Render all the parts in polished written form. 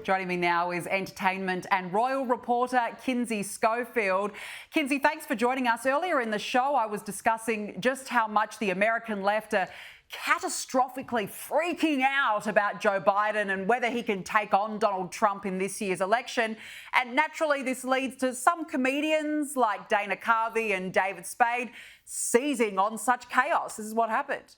Joining me now is entertainment and royal reporter Kinsey Schofield. Kinsey, thanks for joining us. Earlier in the show, I was discussing just how much the American left are catastrophically freaking out about Joe Biden and whether he can take on Donald Trump in this year's election. And naturally, this leads to some comedians like Dana Carvey and David Spade seizing on such chaos. This is what happened.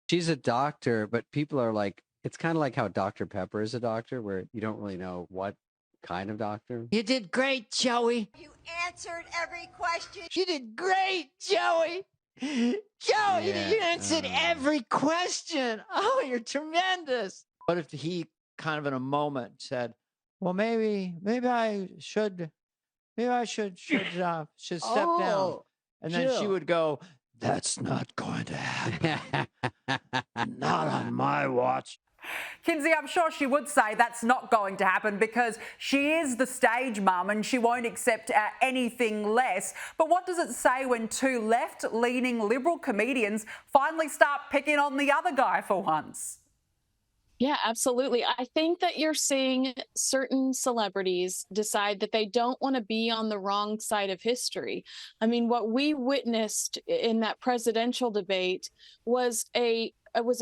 She's a doctor, but people are like, it's kind of like how Dr. Pepper is a doctor, where you don't really know what kind of doctor. You did great, Joey. You answered every question. You did great, Joey. Joey, you answered every question. Oh, you're tremendous. What if he kind of in a moment said, well, maybe I should step down. And then she would go, that's not going to happen. Not on my watch. Kinsey, I'm sure she would say that's not going to happen because she is the stage mum and she won't accept anything less. But what does it say when two left-leaning Liberal comedians finally start picking on the other guy for once? Yeah, absolutely. I think that you're seeing certain celebrities decide that they don't want to be on the wrong side of history. I mean, what we witnessed in that presidential debate was a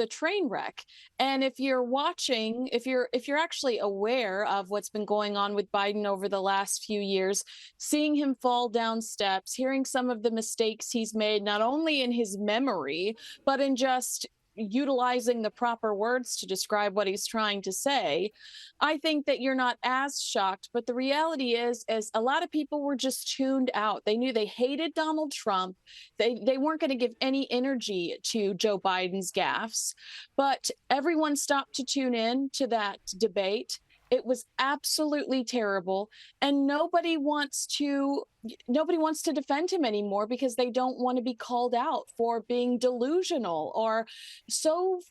train wreck. And if you're watching, if you're actually aware of what's been going on with Biden over the last few years, seeing him fall down steps, hearing some of the mistakes he's made, not only in his memory, but in just utilizing the proper words to describe what he's trying to say, I think that you're not as shocked. But the reality is a lot of people were just tuned out. They knew they hated Donald Trump. They weren't going to give any energy to Joe Biden's gaffes, but everyone stopped to tune in to that debate. It was absolutely terrible, and nobody wants to defend him anymore because they don't want to be called out for being delusional or so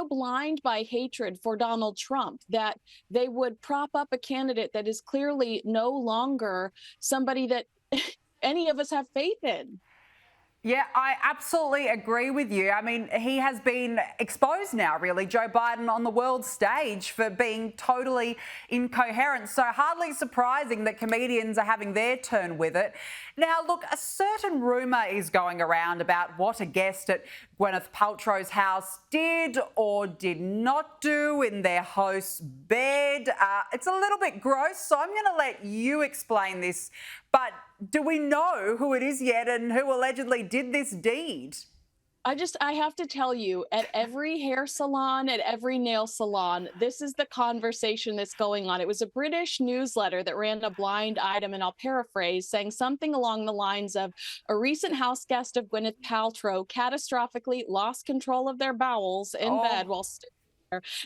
blind by hatred for Donald Trump that they would prop up a candidate that is clearly no longer somebody that any of us have faith in. Yeah, I absolutely agree with you. I mean, he has been exposed now, really, Joe Biden on the world stage for being totally incoherent. So hardly surprising that comedians are having their turn with it. Now, look, a certain rumour is going around about what a guest at Gwyneth Paltrow's house did or did not do in their host's bed. It's a little bit gross, so I'm going to let you explain this. But do we know who it is yet and who allegedly did this deed? I have to tell you, at every hair salon, at every nail salon, this is the conversation that's going on. It was a British newsletter that ran a blind item, and I'll paraphrase, saying something along the lines of, a recent house guest of Gwyneth Paltrow catastrophically lost control of their bowels in bed while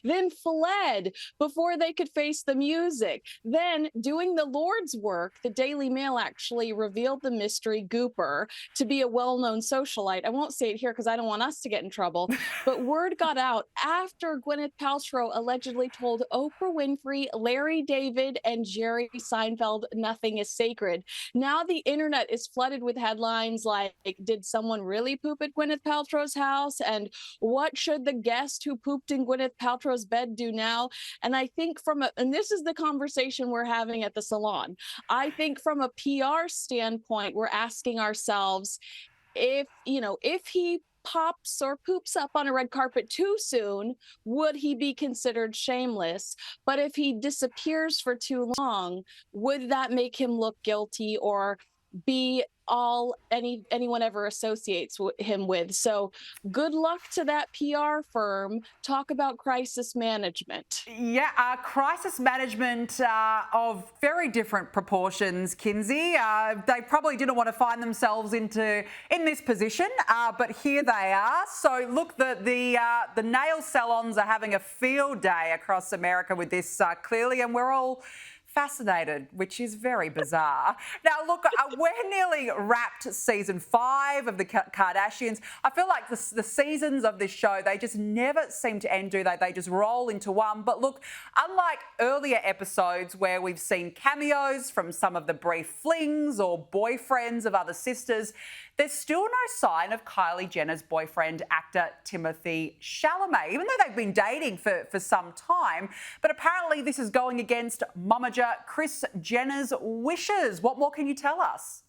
then fled before they could face the music. Then, doing the Lord's work, the Daily Mail actually revealed the mystery gooper to be a well-known socialite. I won't say it here because I don't want us to get in trouble, but word got out after Gwyneth Paltrow allegedly told Oprah Winfrey, Larry David, and Jerry Seinfeld nothing is sacred. Now the internet is flooded with headlines like, did someone really poop at Gwyneth Paltrow's house? And what should the guest who pooped in Gwyneth Paltrow's bed do now? And I think and this is the conversation we're having at the salon. I think from a PR standpoint, we're asking ourselves if he pops or poops up on a red carpet too soon, would he be considered shameless? But if he disappears for too long, would that make him look guilty or be all anyone ever associates him with? So good luck to that PR firm. Talk about crisis management. Yeah, crisis management of very different proportions, Kinsey. They probably didn't want to find themselves in this position, but here they are. So look, the nail salons are having a field day across America with this clearly, and we're all fascinated, which is very bizarre. Now, look, we're nearly wrapped season 5 of the Kardashians. I feel like the seasons of this show, they just never seem to end, do they? They just roll into one. But look, unlike earlier episodes where we've seen cameos from some of the brief flings or boyfriends of other sisters, there's still no sign of Kylie Jenner's boyfriend, actor Timothy Chalamet, even though they've been dating for some time. But apparently this is going against momager Kris Jenner's wishes. What more can you tell us?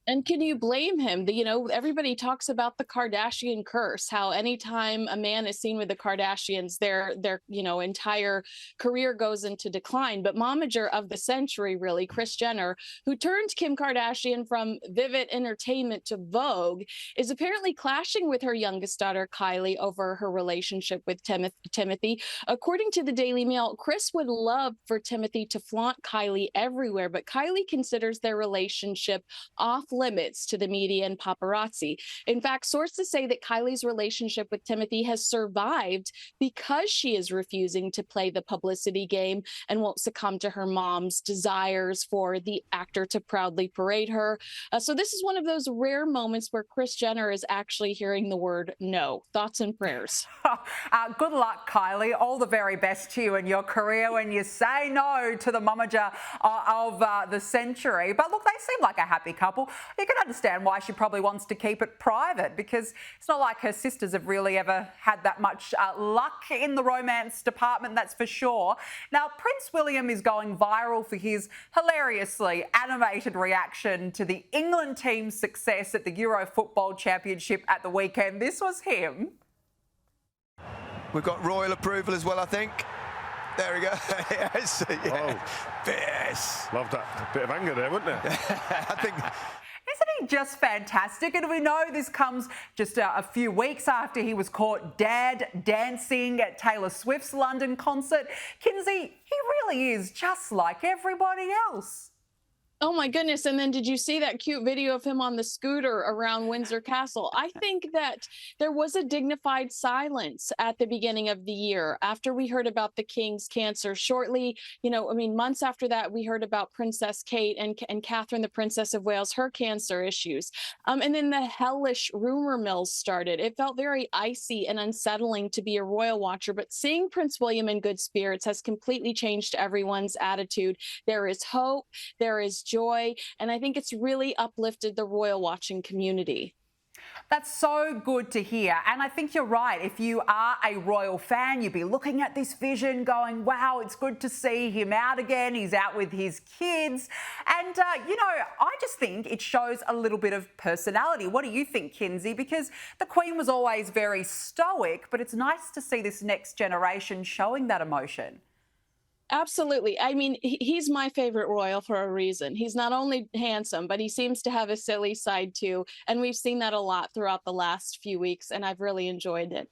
And can you blame him? Everybody talks about the Kardashian curse, how anytime a man is seen with the Kardashians, their entire career goes into decline. But momager of the century, really, Kris Jenner, who turned Kim Kardashian from Vivid Entertainment to Vogue, is apparently clashing with her youngest daughter, Kylie, over her relationship with Timothy. According to the Daily Mail, Kris would love for Timothy to flaunt Kylie everywhere, but Kylie considers their relationship off limits to the media and paparazzi. In fact, sources say that Kylie's relationship with Timothy has survived because she is refusing to play the publicity game and won't succumb to her mom's desires for the actor to proudly parade her. So this is one of those rare moments where Kris Jenner is actually hearing the word no. Thoughts and prayers. Good luck, Kylie. All the very best to you in your career when you say no to the momager of the century. But look, they seem like a happy couple. You can understand why she probably wants to keep it private, because it's not like her sisters have really ever had that much luck in the romance department, that's for sure. Now, Prince William is going viral for his hilariously animated reaction to the England team's success at the Euro Football Championship at the weekend. This was him. We've got royal approval as well, I think. There we go. Yes. Yeah. Oh. Yes. Love that. A bit of anger there, wouldn't there? I think. Isn't he just fantastic? And we know this comes just a few weeks after he was caught dancing at Taylor Swift's London concert. Kinsey, he really is just like everybody else. Oh my goodness. And then did you see that cute video of him on the scooter around Windsor Castle? I think that there was a dignified silence at the beginning of the year after we heard about the King's cancer. Shortly, months after that, we heard about Princess Kate and Catherine, the Princess of Wales, her cancer issues. And then the hellish rumor mills started. It felt very icy and unsettling to be a royal watcher, but seeing Prince William in good spirits has completely changed everyone's attitude. There is hope, there is joy, and I think it's really uplifted the royal watching community. That's so good to hear. And I think you're right. If you are a royal fan, you'd be looking at this vision going, wow, it's good to see him out again. He's out with his kids. And, I just think it shows a little bit of personality. What do you think, Kinsey? Because the Queen was always very stoic, but it's nice to see this next generation showing that emotion. Absolutely. I mean, he's my favorite royal for a reason. He's not only handsome, but he seems to have a silly side too. And we've seen that a lot throughout the last few weeks, and I've really enjoyed it.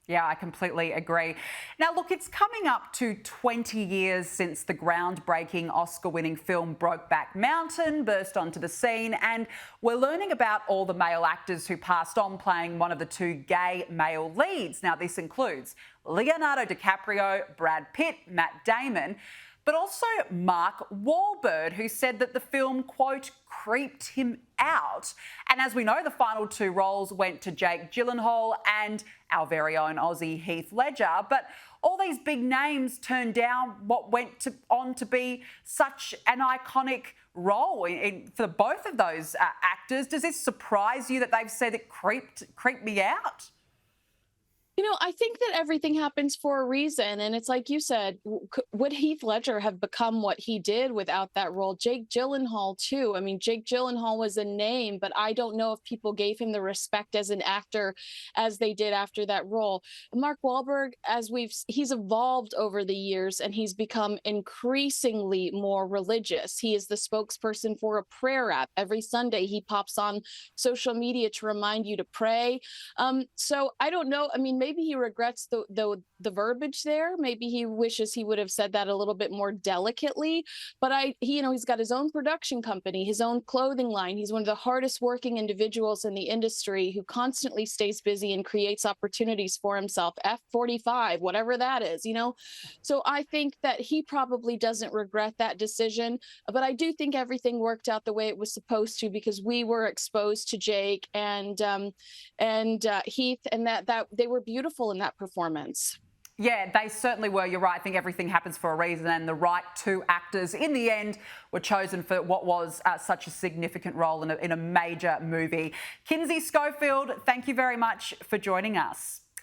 Yeah, I completely agree. Now, look, it's coming up to 20 years since the groundbreaking Oscar-winning film Brokeback Mountain burst onto the scene, and we're learning about all the male actors who passed on playing one of the two gay male leads. Now, this includes Leonardo DiCaprio, Brad Pitt, Matt Damon, but also Mark Wahlberg, who said that the film, quote, creeped him out. And as we know, the final two roles went to Jake Gyllenhaal and our very own Aussie Heath Ledger. But all these big names turned down what went on to be such an iconic role for both of those actors. Does this surprise you that they've said it creeped me out? I think that everything happens for a reason. And it's like you said, would Heath Ledger have become what he did without that role? Jake Gyllenhaal, too. I mean, Jake Gyllenhaal was a name, but I don't know if people gave him the respect as an actor as they did after that role. Mark Wahlberg, he's evolved over the years and he's become increasingly more religious. He is the spokesperson for a prayer app. Every Sunday, he pops on social media to remind you to pray. So I don't know. I mean, maybe he regrets the verbiage there. Maybe he wishes he would have said that a little bit more delicately. But he's got his own production company, his own clothing line. He's one of the hardest working individuals in the industry who constantly stays busy and creates opportunities for himself. F45, whatever that is, So I think that he probably doesn't regret that decision. But I do think everything worked out the way it was supposed to, because we were exposed to Jake and Heath, and that they were beautiful in that performance. Yeah, they certainly were. You're right. I think everything happens for a reason, and the right two actors in the end were chosen for what was such a significant role in a major movie. Kinsey Schofield, thank you very much for joining us.